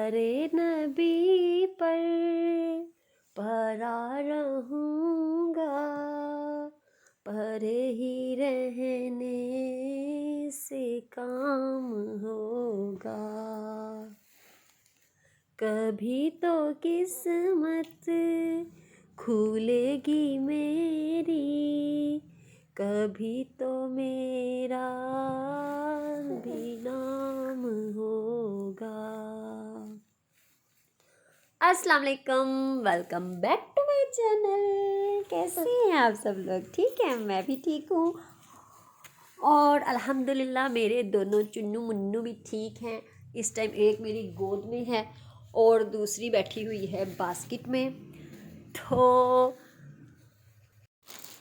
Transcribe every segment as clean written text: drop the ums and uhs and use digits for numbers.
प्यारे नबी पर परा रहूँगा, परे ही रहने से काम होगा। कभी तो किस्मत खुलेगी मेरी, कभी तो मेरा भी नाम होगा। अस्सलाम वालेकुम, welcome back to my channel. कैसे हैं आप सब लोग? ठीक है, मैं भी ठीक हूँ और अल्हम्दुलिल्लाह मेरे दोनों चुन्नू मुन्नू भी ठीक हैं। इस टाइम एक मेरी गोद में है और दूसरी बैठी हुई है बास्केट में।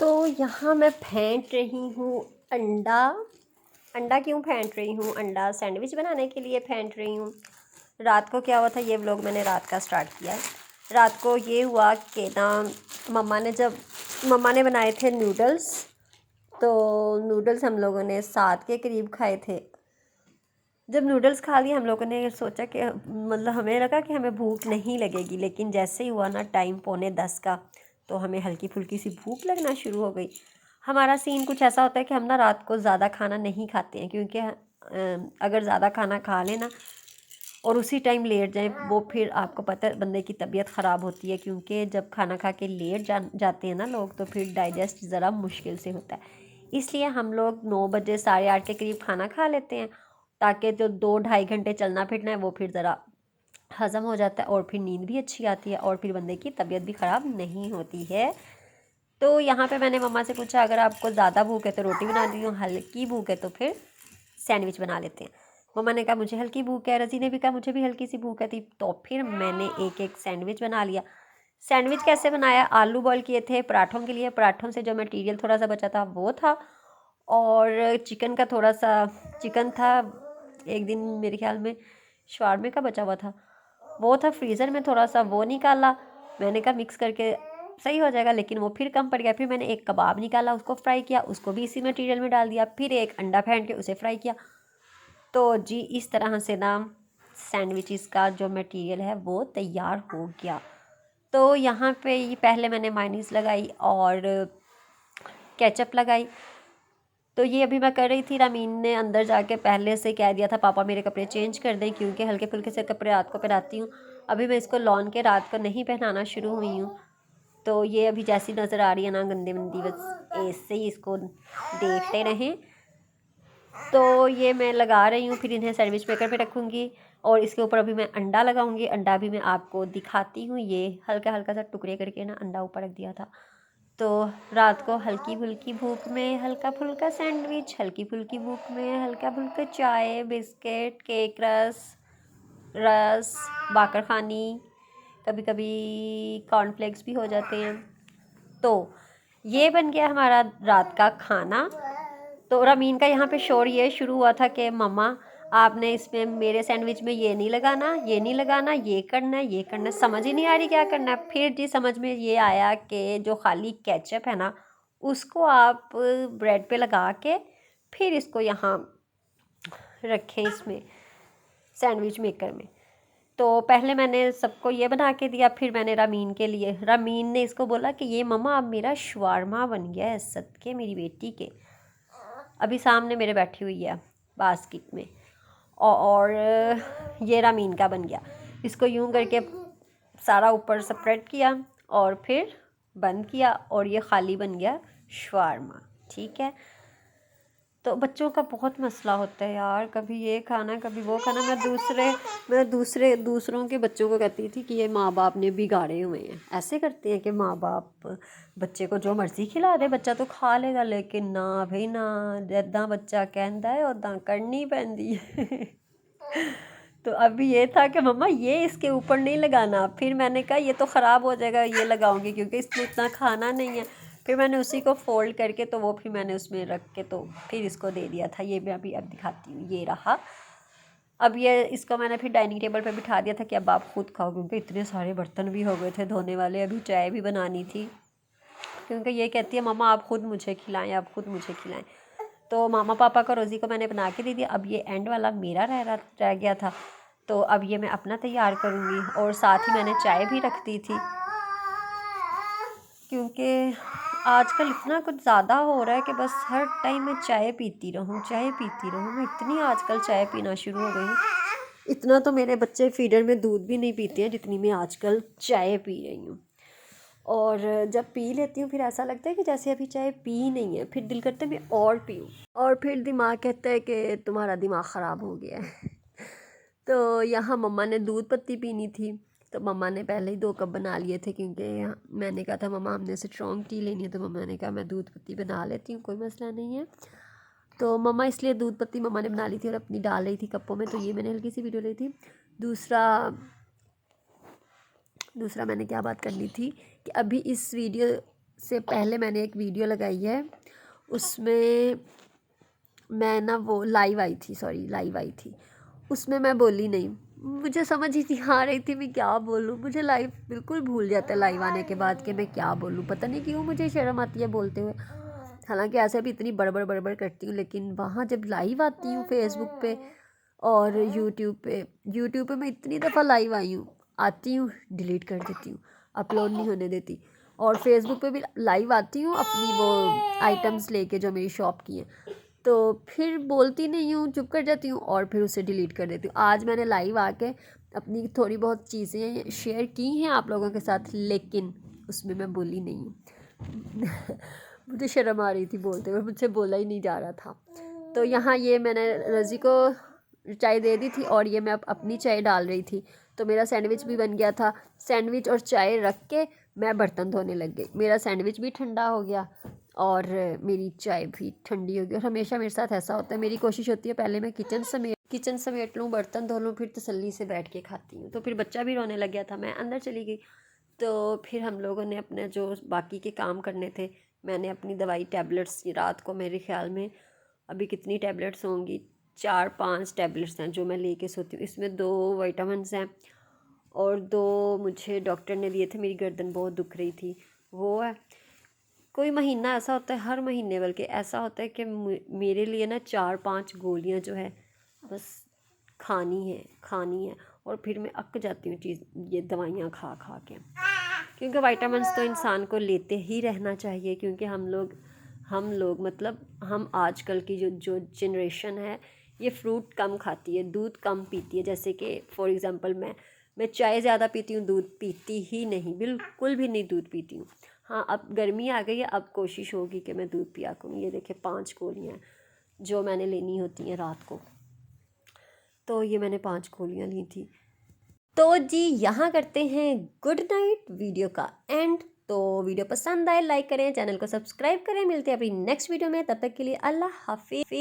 तो यहाँ मैं फेंट रही हूँ अंडा। अंडा क्यों फेंट रही हूँ? अंडा सैंडविच बनाने के लिए फेंट रही हूँ। रात को क्या हुआ था, ये व्लॉग मैंने रात का स्टार्ट किया है। रात को ये हुआ कि ना मम्मा ने बनाए थे नूडल्स। तो नूडल्स हम लोगों ने 7 के करीब खाए थे। जब नूडल्स खा लिए हम लोगों ने सोचा कि मतलब हमें लगा कि हमें भूख नहीं लगेगी, लेकिन जैसे ही हुआ ना टाइम 9:45 का, तो हमें हल्की फुल्की सी भूख लगना शुरू हो गई। हमारा सीन कुछ ऐसा होता है कि हम ना रात को ज़्यादा खाना नहीं खाते हैं, क्योंकि अगर ज़्यादा खाना खा लेना और उसी टाइम लेट जाएं, वो फिर आपको पता है बंदे की तबीयत ख़राब होती है। क्योंकि जब खाना खा के लेट जाते हैं ना लोग, तो फिर डाइजेस्ट ज़रा मुश्किल से होता है। इसलिए हम लोग 9 बजे 8:30 के करीब खाना खा लेते हैं, ताकि जो 2-2.5 घंटे चलना फिरना है वो फिर ज़रा हज़म हो जाता है और फिर नींद भी अच्छी आती है और फिर बंदे की तबीयत भी ख़राब नहीं होती है। तो यहाँ पे मैंने मम्मा से पूछा, अगर आपको ज़्यादा भूख है तो रोटी बना दी हूँ, हल्की भूख है तो फिर सैंडविच बना लेते हैं। मम्मा ने कहा मुझे हल्की भूख है, रज़ी ने भी कहा मुझे भी हल्की सी भूख है थी, तो फिर मैंने एक सैंडविच बना लिया। सैंडविच कैसे बनाया? आलू बॉयल किए थे पराठों के लिए। पराठों से जो मटेरियल थोड़ा सा बचा था वो था, और चिकन का थोड़ा सा चिकन था, एक दिन मेरे ख्याल में शवारमे का बचा हुआ था, वो था फ्रीज़र में, थोड़ा सा वो निकाला। मैंने कहा मिक्स करके सही हो जाएगा, लेकिन वो फिर कम पड़ गया। फिर मैंने एक कबाब निकाला, उसको फ्राई किया, उसको भी इसी मटेरियल में डाल दिया। फिर एक अंडा फेंट के उसे फ्राई किया। तो जी इस तरह से ना सैंडविचेस का जो मटेरियल है वो तैयार हो गया। तो यहाँ पे ये पहले मैंने मायोनीज़ लगाई और केचप लगाई। तो ये अभी मैं कर रही थी, रामीन ने अंदर जाके पहले से कह दिया था पापा मेरे कपड़े चेंज कर दें, क्योंकि हल्के फुल्के से कपड़े रात को पहनाती हूँ। अभी मैं इसको लॉन के रात को नहीं पहनाना शुरू हुई हूँ। तो ये अभी जैसी नज़र आ रही है ना गंदी वंदी, बस ऐसे ही इसको देखते रहें। तो ये मैं लगा रही हूँ, फिर इन्हें सैंडविच मेकर पे रखूँगी और इसके ऊपर अभी मैं अंडा लगाऊंगी। अंडा भी मैं आपको दिखाती हूँ, ये हल्का हल्का सा टुकड़े करके ना अंडा ऊपर रख दिया था। तो रात को हल्की फुल्की भूख में हल्का फुल्का सैंडविच, हल्की फुल्की भूख में हल्का फुल्का चाय, बिस्किट, केक, रस, बाकर खानी, कभी कभी कॉर्नफ्लेक्स भी हो जाते हैं। तो ये बन गया हमारा रात का खाना। तो रमीन का यहाँ पे शोर ये शुरू हुआ था कि मम्मा आपने इसमें मेरे सैंडविच में ये नहीं लगाना, ये नहीं लगाना, ये करना है, ये करना है। समझ ही नहीं आ रही क्या करना है। फिर जी समझ में ये आया कि जो खाली केचप है ना, उसको आप ब्रेड पे लगा के फिर इसको यहाँ रखें इसमें सैंडविच मेकर में। तो पहले मैंने सबको ये बना के दिया, फिर मैंने रामीन के लिए, रामीन ने इसको बोला कि ये मम्मा अब मेरा शवारमा बन गया है सदके मेरी बेटी के। अभी सामने मेरे बैठी हुई है बास्केट में, और ये रामीन का बन गया। इसको यूं करके सारा ऊपर स्प्रेड किया और फिर बंद किया और ये खाली बन गया शवारमा। ठीक है। तो बच्चों का बहुत मसला होता है यार, कभी ये खाना कभी वो खाना। मैं दूसरों के बच्चों को कहती थी कि ये माँ बाप ने बिगाड़े हुए हैं। ऐसे करते हैं कि माँ बाप बच्चे को जो मर्ज़ी खिला दे, बच्चा तो खा लेगा, लेकिन ना भाई ना, जिद्दां बच्चा कहता है उदां करनी पैंदी है। तो अभी ये था कि मम्मा ये इसके ऊपर नहीं लगाना। फिर मैंने कहा ये तो ख़राब हो जाएगा, ये लगाऊंगी क्योंकि इसमें इतना खाना नहीं है। फिर मैंने उसी को फोल्ड करके, तो वो फिर मैंने उसमें रख के तो फिर इसको दे दिया था। ये मैं अभी अब दिखाती हूँ, ये रहा। अब ये इसको मैंने फिर डाइनिंग टेबल पे बिठा दिया था कि अब आप खुद खाओ, क्योंकि इतने सारे बर्तन भी हो गए थे धोने वाले। अभी चाय भी बनानी थी, क्योंकि ये कहती है मम्मा आप खुद मुझे खिलाएं, आप खुद मुझे खिलाएं। तो मामा पापा को, रोज़ी को मैंने बना के दे दिया। अब ये एंड वाला मेरा रह गया था। तो अब ये मैं अपना तैयार करूँगी। और साथ ही मैंने चाय भी रख दी थी, क्योंकि आजकल इतना कुछ ज़्यादा हो रहा है कि बस हर टाइम मैं चाय पीती रहूँ, चाय पीती रहूँ। मैं इतनी आजकल चाय पीना शुरू हो गई हूँ, इतना तो मेरे बच्चे फीडर में दूध भी नहीं पीते हैं जितनी मैं आजकल चाय पी रही हूँ। और जब पी लेती हूँ फिर ऐसा लगता है कि जैसे अभी चाय पी नहीं है, फिर दिल करता है मैं और पीऊँ, और फिर दिमाग कहता है कि तुम्हारा दिमाग ख़राब हो गया है। तो यहाँ मम्मा ने दूध पत्ती पीनी थी, तो मम्मा ने पहले ही 2 कप बना लिए थे, क्योंकि मैंने कहा था मम्मा हमने स्ट्रॉन्ग टी लेनी है, तो मम्मा ने कहा मैं दूध पत्ती बना लेती हूँ, कोई मसला नहीं है। तो मम्मा इसलिए दूध पत्ती मम्मा ने बना ली थी और अपनी डाल रही थी कपों में। तो ये मैंने हल्की सी वीडियो ली थी। दूसरा मैंने क्या बात करनी थी कि अभी इस वीडियो से पहले मैंने एक वीडियो लगाई है, उसमें मैं ना वो लाइव आई थी, उसमें मैं बोली नहीं, मुझे समझ ही नहीं आ रही थी मैं क्या बोलूँ। मुझे लाइव बिल्कुल भूल जाता है लाइव आने के बाद कि मैं क्या बोलूँ, पता नहीं क्यों मुझे शर्म आती है बोलते हुए। हालांकि ऐसे भी इतनी बड़बड़ करती हूँ, लेकिन वहाँ जब लाइव आती हूँ फेसबुक पे और यूट्यूब पे मैं इतनी दफ़ा लाइव आई हूँ, आती हूँ डिलीट कर देती हूँ, अपलोड नहीं होने देती। और फेसबुक पे भी लाइव आती हूँ अपनी वो आइटम्स लेके जो मेरी शॉप की हैं, तो फिर बोलती नहीं हूँ, चुप कर जाती हूँ और फिर उसे डिलीट कर देती हूँ। आज मैंने लाइव आके अपनी थोड़ी बहुत चीज़ें शेयर की हैं आप लोगों के साथ, लेकिन उसमें मैं बोली नहीं हूँ। मुझे शर्म आ रही थी बोलते हुए, मुझसे बोला ही नहीं जा रहा था। तो यहाँ ये मैंने रज़ी को चाय दे दी थी और ये मैं अपनी चाय डाल रही थी। तो मेरा सैंडविच भी बन गया था। सैंडविच और चाय रख के मैं बर्तन धोने लग गई। मेरा सैंडविच भी ठंडा हो गया और मेरी चाय भी ठंडी हो गई। और हमेशा मेरे साथ ऐसा होता है, मेरी कोशिश होती है पहले मैं किचन समेट लूँ, बर्तन धो लूँ, फिर तसल्ली से बैठ के खाती हूँ। तो फिर बच्चा भी रोने लग गया था, मैं अंदर चली गई। तो फिर हम लोगों ने अपने जो बाकी के काम करने थे, मैंने अपनी दवाई टैबलेट्स रात को, मेरे ख्याल में अभी कितनी टैबलेट्स होंगी, 4-5 टैबलेट्स हैं जो मैं लेके सोती हूँ। इसमें 2 विटामिन्स हैं और 2 मुझे डॉक्टर ने दिए थे, मेरी गर्दन बहुत दुख रही थी वो है। कोई महीना ऐसा होता है, हर महीने बल्कि ऐसा होता है कि मेरे लिए ना 4-5 गोलियां जो है बस खानी है और फिर मैं अक जाती हूँ ये दवाइयाँ खा खा के। क्योंकि विटामिन्स तो इंसान को लेते ही रहना चाहिए, क्योंकि हम लोग मतलब हम आजकल की जो जनरेशन है, ये फ्रूट कम खाती है, दूध कम पीती है। जैसे कि फॉर एग्ज़ाम्पल मैं चाय ज़्यादा पीती हूँ, दूध पीती ही नहीं, बिल्कुल भी नहीं दूध पीती हूँ। हाँ, अब गर्मी आ गई है, अब कोशिश होगी कि मैं दूध पिया करूँ। ये देखिए 5 गोलियाँ जो मैंने लेनी होती हैं रात को, तो ये मैंने 5 गोलियाँ ली थी। तो जी यहाँ करते हैं गुड नाइट वीडियो का एंड। तो वीडियो पसंद आए लाइक करें, चैनल को सब्सक्राइब करें। मिलते हैं अभी नेक्स्ट वीडियो में, तब तक के लिए अल्लाह हाफिज़।